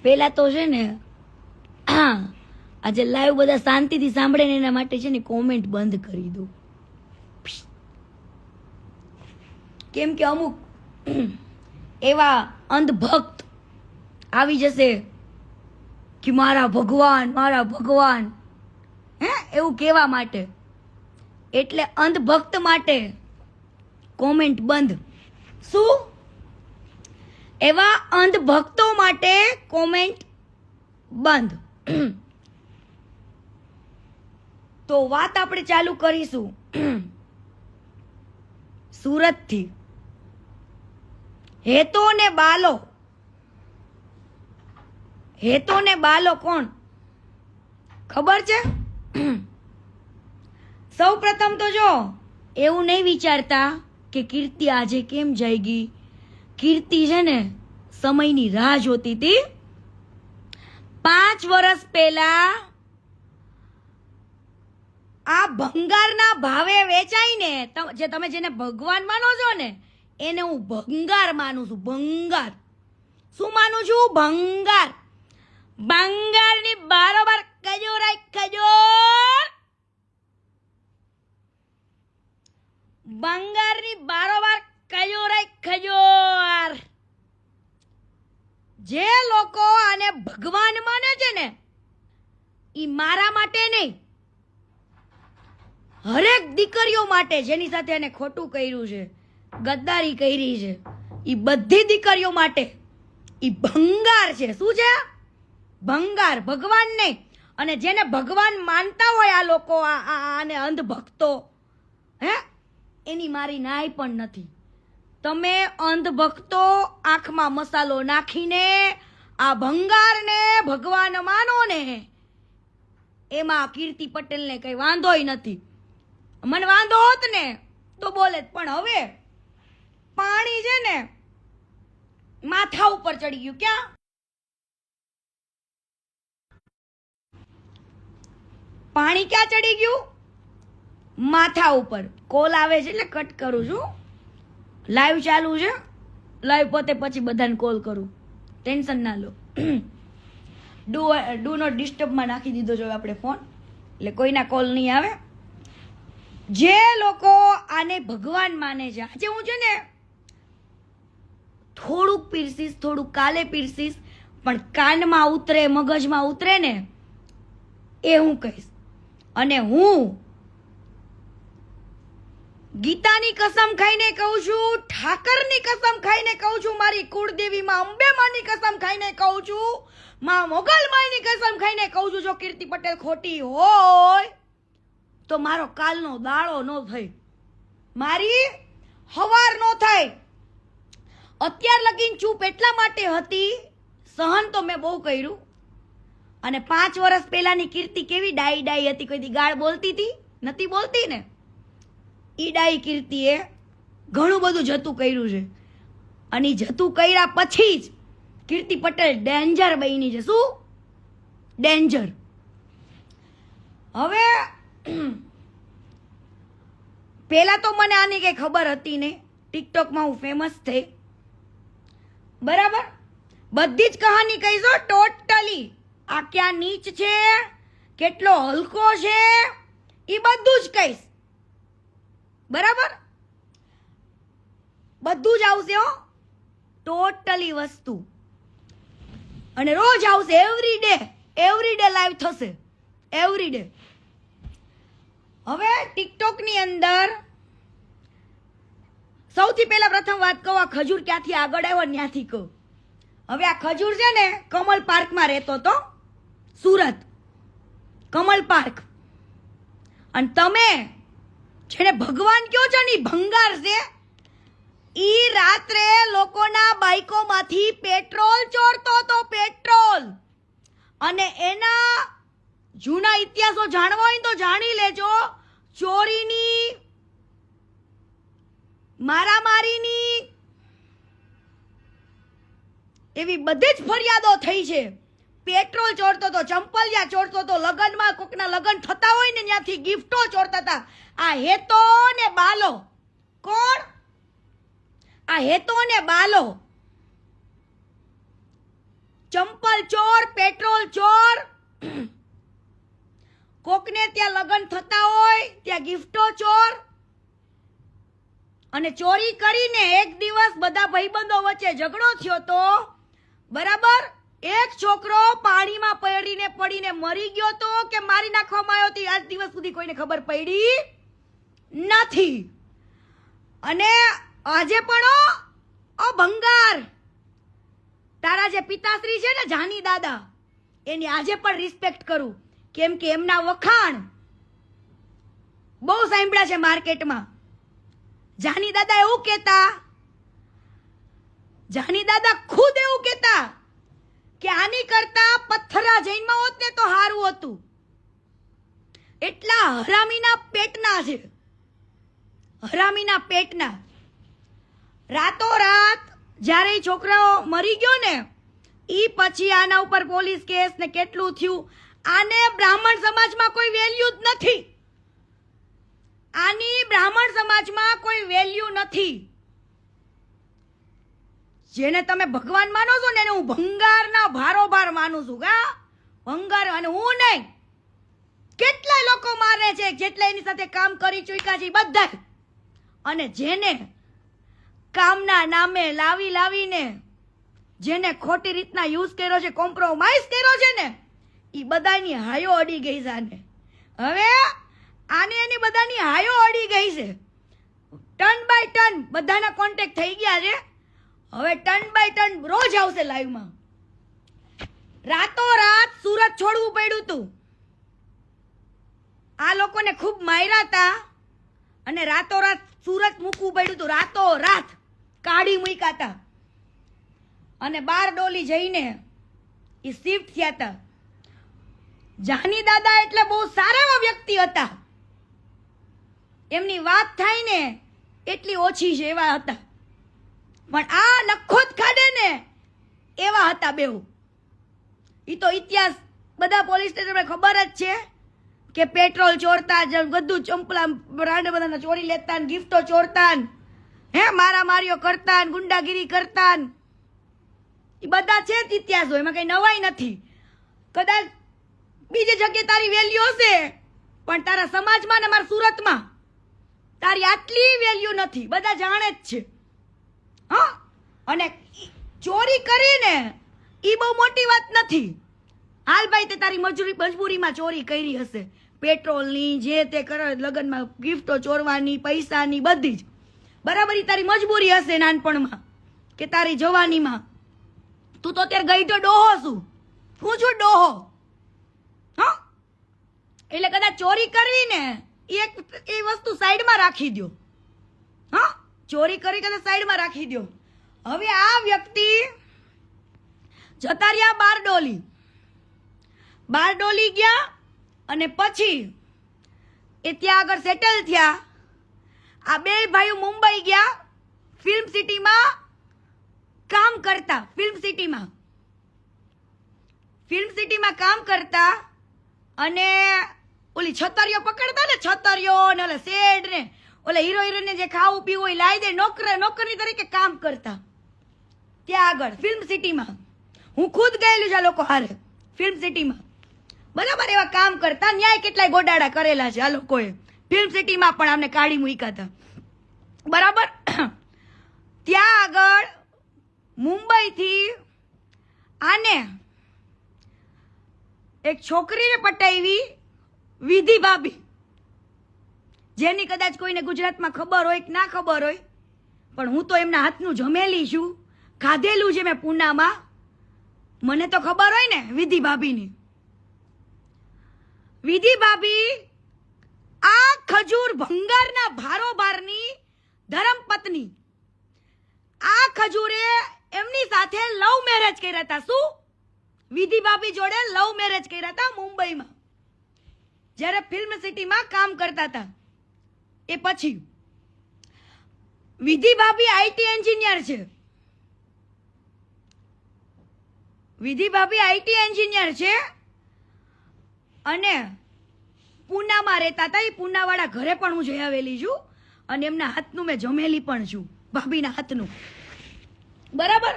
પેલા તો છે ને આજે લાઈવ બધા શાંતિથી સાંભળે ને એના માટે છે ને કોમેન્ટ બંધ કરી દો. કેમ કે અમુક એવા અંધભક્ત આવી જશે કે મારા ભગવાન હે એવું કહેવા માટે, એટલે અંધભક્ત માટે કોમેન્ટ બંધ. શું? એવા અંધભક્તો માટે કોમેન્ટ બંધ. તો વાત આપણે ચાલુ કરીશું સુરતથી. હેતો ને બાલો કોણ ખબર છે? સૌ પ્રથમ તો જો એવું નહીં વિચારતા કે કીર્તિ આજે કેમ જાયગી. કીર્તિ છે ને સમયની રાહ જોતી હતી. 5 વર્ષ પહેલા આ ભંગારના ભાવે વેચાય ને, જે તમે જેને ભગવાન માનો છો ને એને હું ભંગાર માનું છું. ભંગાર શું માનું છું? ભંગાર. ભંગારની બારોબાર ખજૂર ભંગારની બારોબાર ખજૂર. જે લોકો આને ભગવાન માને છે ને ઈ મારા માટે નહીં, હરેક દીકરીઓ માટે જેની સાથે એને ખોટું કર્યું છે, ગદ્દારી કરી છે, ઈ બધી દીકરીઓ માટે ઈ ભંગાર છે. શું છે? ભંગાર. ભગવાન નહીં. અને જેને ભગવાન માનતા હોય આ લોકો, આને અંધભક્તો, હે એની મારી નાય પણ નથી. તમે અંધભક્તો આંખમાં મસાલો નાખીને આ ભંગારને ભગવાન માનો ને, એમાં કીર્તિ પટેલને કઈ વાંધોય નથી. મને વાંધો હોત ને તો બોલે, પણ હવે પાણી છે ને માથા ઉપર ચડી ગયું. ક્યાં? પાણી ક્યાં ચડી ગયું? માથા ઉપર. કોલ આવે છે એટલે કટ કરું છું. લાઈવ ચાલુ છે. લાઈવ પોતે પછી બધાને કોલ કરું. ટેન્શન ના લો. ડુ નોટ ડિસ્ટર્બમાં નાખી દીધો જો આપણે ફોન, એટલે કોઈના કોલ નહીં આવે. જે લોકો આને ભગવાન માને છે, આજે હું છે ને થોડુંક પીરસીસ, થોડુંક કાલે પીરસીસ, પણ કાનમાં ઉતરે, મગજમાં ઉતરે ને એ હું કહીશ. અને હું ગીતાની કસમ ખાઈને કહું છું, ઠાકરની કસમ ખાઈને કહું છું, મારી કુળદેવી માં અંબે માની કસમ ખાઈને કહું છું, માં મોગલ માની કસમ ખાઈને કહું છું, જો કીર્તિ પટેલ ખોટી હોય તો મારો કાલનો દાડો નો થાય, મારી હવાર નો થાય. અત્યાર લગીન ચૂપ એટલા માટે હતી, સહન તો મેં બહુ કર્યું. અને 5 વર્ષ પહેલાની કીર્તિ કેવી ડાઈ હતી, કોઈ દી ગાળ બોલતી હતી? નથી બોલતી ને. ઈ ડાઈ કીર્તિએ ઘણું બધું જતું કર્યું છે. અને જતું કર્યા પછી જ કીર્તિ પટેલ ડેન્જર બની છે. શું? ડેન્જર. હવે પેલા તો મને આની કઈ ખબર હતી નહીં. ટિકટોકમાં હું ફેમસ થઈ, બરાબર. બધી જ કહાની કહીશો ટોટલી. આ ક્યાં નીચ છે, કેટલો હલકો છે, એ બધું જ કહીશ, બરાબર. બધું જ આવશે હો, ટોટલી વસ્તુ. અને રોજ આવશે. એવરી ડે લાઈવ થશે, એવરી ડે. હવે ટિકટોક ની અંદર સૌથી પહેલા પ્રથમ વાત કહું, આ ખજૂર ક્યાંથી આગળ આવ્યો ત્યાંથી કહું. હવે આ ખજૂર છે ને કમલ પાર્કમાં રહેતો હતો, સુરત કમલ પાર્ક. અને તમે જેને ભગવાન કયો છો ને ભંગાર છે, ઈ રાત્રે લોકોના બાઈકોમાંથી પેટ્રોલ ચોરતો હતો, પેટ્રોલ. અને એના જૂના ઇતિહાસો જાણવા હોય તો જાણી લેજો. ચોરીની, મારામારીની એવી બધી જ ફરિયાદો થઈ છે. પેટ્રોલ ચોરતો તો, ચંપલિયા ચોરતો તો, લગનમાં કોકના લગન થતા હોય ને ત્યાંથી ગિફ્ટો ચોરતા હતા. આ હેતો ને બાલો કોણ? આ હેતો ને બાલો ચંપલ ચોર, પેટ્રોલ ચોર, કોકને ત્યાં લગ્ન થતા હોય ત્યાં ગિફ્ટો ચોર, અને ચોરી કરીને એક દિવસ બધા ભાઈબંધો વચ્ચે ઝઘડો થયો તો બરાબર એક છોકરો પાણીમાં પડીને મરી ગયો તો કે મારી નાખવામાં આવ્યો તો આજ દિવસ સુધી કોઈને ખબર પડી નથી. અને આજે પણ ભંગાર તારા જે પિતાશ્રી છે ને જાની દાદા એની આજે પણ રિસ્પેક્ટ કરું, કેમ કે એમના વખાણ બહુ સાંભળ્યા છે માર્કેટમાં. જાની દાદા એવું કહેતા, જાની દાદા ખુદ એવું કહેતા કે આની કરતા પથ્થરા જૈનમાં હોત ને તો સારું હતું. એટલા હરામીના પેટના છે, હરામીના પેટના. રાતોરાત જ્યારે છોકરાઓ મરી ગયો ને ઈ પછી આના ઉપર પોલીસ કેસ ને કેટલું થયું. આને બ્રાહ્મણ સમાજમાં કોઈ વેલ્યુ જ નથી, આની બ્રાહ્મણ સમાજમાં કોઈ વેલ્યુ નથી. જેને તમે ભગવાન માનો છો ને એને હું ભંગારના ભારોભાર માનું છું. ભંગાર, અને હું નહીં, કેટલાય લોકો મારે છે જેટલા એની સાથે કામ કરી ચૂક્યા છે બધા. અને જેને કામના નામે લાવીને જેને ખોટી રીતના યુઝ કર્યો છે, કોમ્પ્રોમાઇઝ કર્યો છે ને, એ બધાની હાયો અડી ગઈ છે આને. હવે આને એની બધાની હાયો અડી ગઈ છે. ટર્ન બાય ટર્ન બધાના કોન્ટેક્ટ થઈ ગયા છે. હવે ટર્ન બાય ટર્ન રોજ આવશે લાઈવમાં. રાતોરાત સુરત છોડવું પડ્યું હતું. આ લોકોને ખૂબ માર્યા હતા અને રાતોરાત સુરત મૂકવું પડ્યું હતું. રાતોરાત કાઢી મૂક્યા હતા અને બારડોલી જઈને એ શિફ્ટ થયા હતા. જાની દાદા એટલે બહુ સારા એવા વ્યક્તિ હતા. એમની વાત થાય ને એટલી ઓછી છે એવા હતા. પણ આ નખોદ ખાડે ને એવા હતા બેઉ. ઈ તો ઇતિહાસ બધા પોલીસ સ્ટેશન ખબર જ છે કે પેટ્રોલ ચોરતા, બધું ચંપલા બ્રાન્ડ બધાના ચોરી લેતા, ગિફ્ટો ચોરતા, મારામારીઓ કરતા, ગુંડાગીરી કરતા. એ બધા છે જ ઇતિહાસો, એમાં કઈ નવાઈ નથી. કદાચ બીજી જગ્યાએ તારી વેલ્યુ હશે પણ તારા સમાજમાં ને મારા સુરતમાં તારી આટલી વેલ્યુ નથી, બધા જાણે જ છે. હા, અને ચોરી કરીને ઈ બહુ મોટી વાત નથી. હાલ ભાઈ તે તારી મજબૂરીમાં ચોરી કરી હશે, પેટ્રોલની જે તે કરે, લગ્નમાં ગિફ્ટો ચોરવાની, પૈસાની, બધી જ બરાબર. તારી મજબૂરી હશે નાનપણમાં કે તારી જવાનીમાં. તું તો અત્યારે ગઈઢો ડોહો છું, હું છું ડોહો. હા, એટલે કદાચ ચોરી કરવી ને એ વસ્તુ સાઈડમાં રાખી દો. હા, ચોરી કરી કદાચ સાઈડમાં રાખી દો. હવે આ વ્યક્તિ જતા રહ્યા બારડોલી ગયા અને પછી એ ત્યાં આગળ સેટલ થયા. આ બે ભાઈઓ મુંબઈ ગયા ફિલ્મ સિટીમાં કામ કરતા. ફિલ્મ સિટીમાં કામ કરતા અને ઓલી છતરીઓ પકડતા ને, છતરીઓ ને ઓલા શેડ ને ઓલા હીરો હિરોઈન જે ખાવું પીવું હોય લાવી દે, નોકરી તરીકે કામ કરતા ત્યાં આગળ ફિલ્મ સિટીમાં. હું ખુદ ગયેલું છે આ લોકો હારે ફિલ્મ સિટીમાં. બરાબર, એવા કામ કરતા. ન્યાય કેટલાય ગોડાડા કરેલા છે આ લોકોએ. ફિલ્મ સિટીમાં પણ આમને કાઢી મૂક્યા હતા. બરાબર, ત્યાં આગળ મુંબઈથી આને એક છોકરીને પટાવી, વિધિ ભાભી, જેની કદાચ કોઈને ગુજરાતમાં ખબર હોય કે ના ખબર હોય, પણ હું તો એમના હાથનું જમેલી છું, ખાધેલું છે મેં પૂનામાં, મને તો ખબર હોય ને. વિધિ ભાભીની, વિધિ ભાભી આ ખજૂર ભંગારના ભારોભારની ધર્મપત્ની. આ ખજૂરે એમની સાથે લવ મેરેજ કર્યા હતા. શું? વિધિ ભાભી જોડે લવ મેરેજ કર્યા હતા મુંબઈમાં, જ્યારે ફિલ્મ સિટીમાં કામ કરતા હતા. એ પછી વિધિ ભાભી આઈટી એન્જિનિયર છે. વિધિ ભાભી આઈટી એન્જિનિયર છે અને પૂનામાં રહેતા હતા. એ પૂનાવાળા ઘરે પણ હું જઈ આવેલી છું અને એમના હાથનું મેં જમેલી પણ છું, ભાભીના હાથનું. બરાબર,